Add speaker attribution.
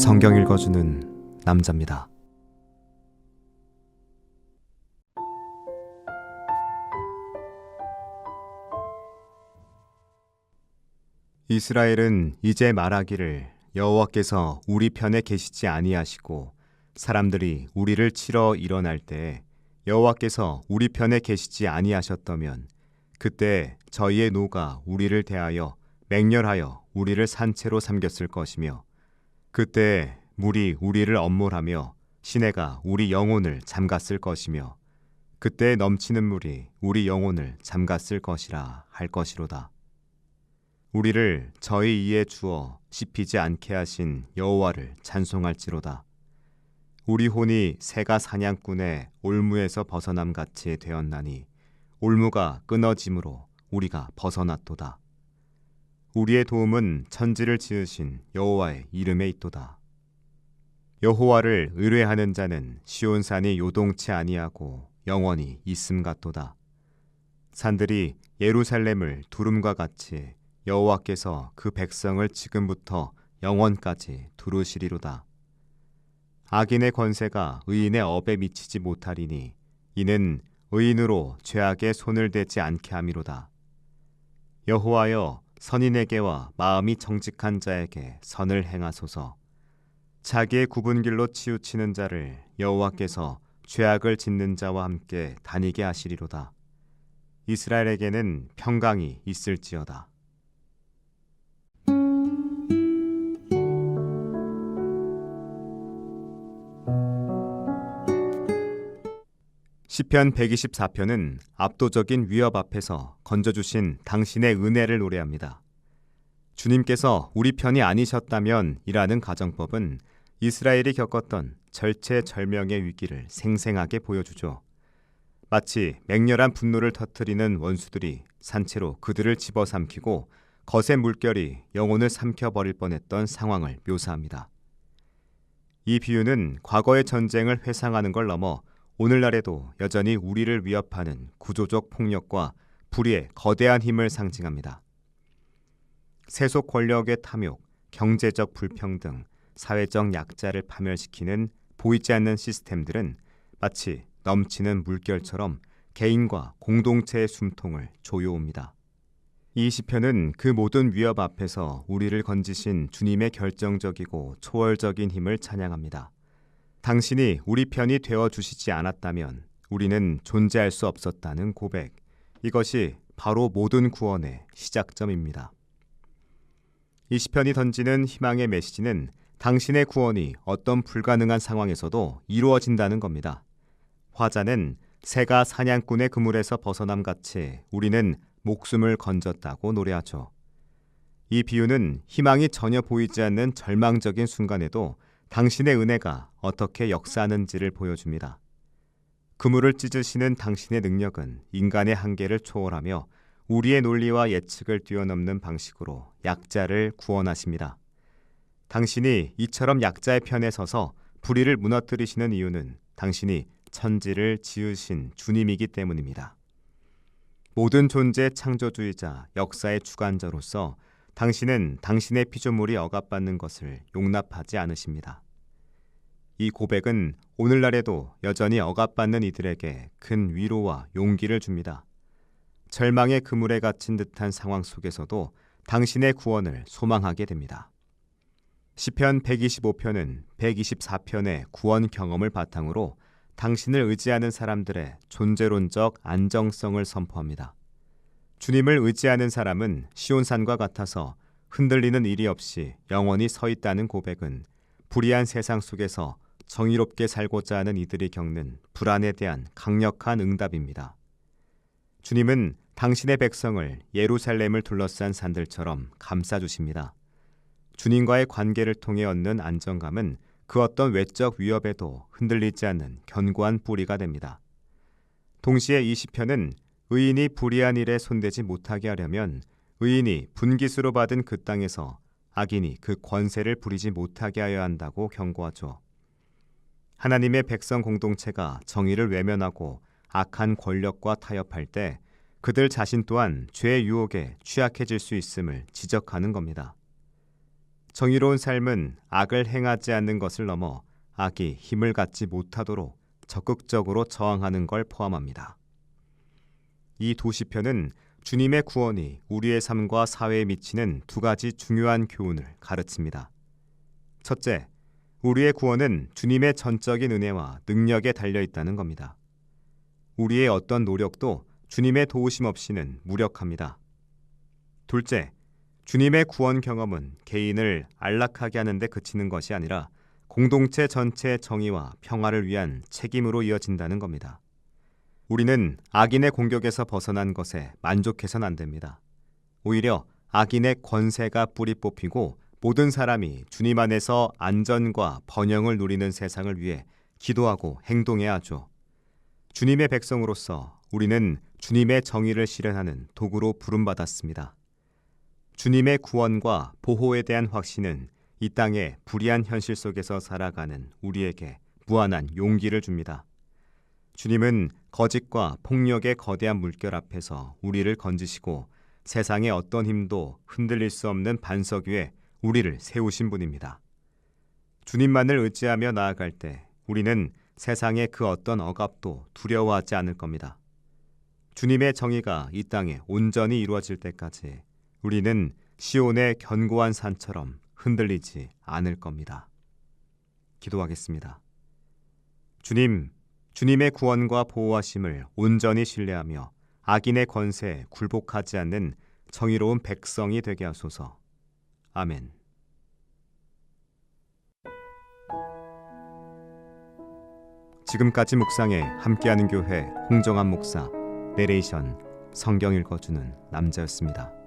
Speaker 1: 성경 읽어주는 남자입니다. 이스라엘은 이제 말하기를 여호와께서 우리 편에 계시지 아니하시고 사람들이 우리를 치러 일어날 때에 여호와께서 우리 편에 계시지 아니하셨다면 그때 저희의 노가 우리를 대하여 맹렬하여 우리를 산채로 삼겼을 것이며 그때 물이 우리를 엄몰하며 시내가 우리 영혼을 잠갔을 것이며 그때 넘치는 물이 우리 영혼을 잠갔을 것이라 할 것이로다. 우리를 저희 이에 주어 씹히지 않게 하신 여호와를 찬송할지로다. 우리 혼이 새가 사냥꾼의 올무에서 벗어남같이 되었나니 올무가 끊어짐으로 우리가 벗어났도다. 우리의 도움은 천지를 지으신 여호와의 이름에 있도다. 여호와를 의뢰하는 자는 시온산이 요동치 아니하고 영원히 있음 같도다. 산들이 예루살렘을 두름과 같이 여호와께서 그 백성을 지금부터 영원까지 두르시리로다. 악인의 권세가 의인의 업에 미치지 못하리니 이는 의인으로 죄악에 손을 대지 않게 함이로다. 여호와여, 선인에게와 마음이 정직한 자에게 선을 행하소서. 자기의 굽은 길로 치우치는 자를 여호와께서 죄악을 짓는 자와 함께 다니게 하시리로다. 이스라엘에게는 평강이 있을지어다. 시편 124편은 압도적인 위협 앞에서 건져주신 당신의 은혜를 노래합니다. 주님께서 우리 편이 아니셨다면 이라는 가정법은 이스라엘이 겪었던 절체절명의 위기를 생생하게 보여주죠. 마치 맹렬한 분노를 터뜨리는 원수들이 산채로 그들을 집어삼키고 거센 물결이 영혼을 삼켜버릴 뻔했던 상황을 묘사합니다. 이 비유는 과거의 전쟁을 회상하는 걸 넘어 오늘날에도 여전히 우리를 위협하는 구조적 폭력과 불의의 거대한 힘을 상징합니다. 세속 권력의 탐욕, 경제적 불평등, 사회적 약자를 파멸시키는 보이지 않는 시스템들은 마치 넘치는 물결처럼 개인과 공동체의 숨통을 조여옵니다. 이 시편은 그 모든 위협 앞에서 우리를 건지신 주님의 결정적이고 초월적인 힘을 찬양합니다. 당신이 우리 편이 되어주시지 않았다면 우리는 존재할 수 없었다는 고백, 이것이 바로 모든 구원의 시작점입니다. 이 시편이 던지는 희망의 메시지는 당신의 구원이 어떤 불가능한 상황에서도 이루어진다는 겁니다. 화자는 새가 사냥꾼의 그물에서 벗어남같이 우리는 목숨을 건졌다고 노래하죠. 이 비유는 희망이 전혀 보이지 않는 절망적인 순간에도 당신의 은혜가 어떻게 역사하는지를 보여줍니다. 그물을 찢으시는 당신의 능력은 인간의 한계를 초월하며 우리의 논리와 예측을 뛰어넘는 방식으로 약자를 구원하십니다. 당신이 이처럼 약자의 편에 서서 불의를 무너뜨리시는 이유는 당신이 천지를 지으신 주님이기 때문입니다. 모든 존재의 창조주이자 역사의 주관자로서 당신은 당신의 피조물이 억압받는 것을 용납하지 않으십니다. 이 고백은 오늘날에도 여전히 억압받는 이들에게 큰 위로와 용기를 줍니다. 절망의 그물에 갇힌 듯한 상황 속에서도 당신의 구원을 소망하게 됩니다. 시편 125편은 124편의 구원 경험을 바탕으로 당신을 의지하는 사람들의 존재론적 안정성을 선포합니다. 주님을 의지하는 사람은 시온산과 같아서 흔들리는 일이 없이 영원히 서 있다는 고백은 불의한 세상 속에서 정의롭게 살고자 하는 이들이 겪는 불안에 대한 강력한 응답입니다. 주님은 당신의 백성을 예루살렘을 둘러싼 산들처럼 감싸주십니다. 주님과의 관계를 통해 얻는 안정감은 그 어떤 외적 위협에도 흔들리지 않는 견고한 뿌리가 됩니다. 동시에 이 시편은 의인이 불의한 일에 손대지 못하게 하려면 의인이 분깃으로 받은 그 땅에서 악인이 그 권세를 부리지 못하게 하여야 한다고 경고하죠. 하나님의 백성 공동체가 정의를 외면하고 악한 권력과 타협할 때 그들 자신 또한 죄의 유혹에 취약해질 수 있음을 지적하는 겁니다. 정의로운 삶은 악을 행하지 않는 것을 넘어 악이 힘을 갖지 못하도록 적극적으로 저항하는 걸 포함합니다. 이 도시편은 주님의 구원이 우리의 삶과 사회에 미치는 두 가지 중요한 교훈을 가르칩니다. 첫째, 우리의 구원은 주님의 전적인 은혜와 능력에 달려 있다는 겁니다. 우리의 어떤 노력도 주님의 도우심 없이는 무력합니다. 둘째, 주님의 구원 경험은 개인을 안락하게 하는 데 그치는 것이 아니라 공동체 전체의 정의와 평화를 위한 책임으로 이어진다는 겁니다. 우리는 악인의 공격에서 벗어난 것에 만족해서는 안 됩니다. 오히려 악인의 권세가 뿌리 뽑히고 모든 사람이 주님 안에서 안전과 번영을 누리는 세상을 위해 기도하고 행동해야 하죠. 주님의 백성으로서 우리는 주님의 정의를 실현하는 도구로 부름받았습니다. 주님의 구원과 보호에 대한 확신은 이 땅의 불의한 현실 속에서 살아가는 우리에게 무한한 용기를 줍니다. 주님은 거짓과 폭력의 거대한 물결 앞에서 우리를 건지시고 세상의 어떤 힘도 흔들릴 수 없는 반석 위에 우리를 세우신 분입니다. 주님만을 의지하며 나아갈 때 우리는 세상의 그 어떤 억압도 두려워하지 않을 겁니다. 주님의 정의가 이 땅에 온전히 이루어질 때까지 우리는 시온의 견고한 산처럼 흔들리지 않을 겁니다. 기도하겠습니다. 주님, 주님의 구원과 보호하심을 온전히 신뢰하며 악인의 권세에 굴복하지 않는 정의로운 백성이 되게 하소서. 아멘. 지금까지 묵상에 함께하는 교회 홍정한 목사, 내레이션 성경 읽어주는 남자였습니다.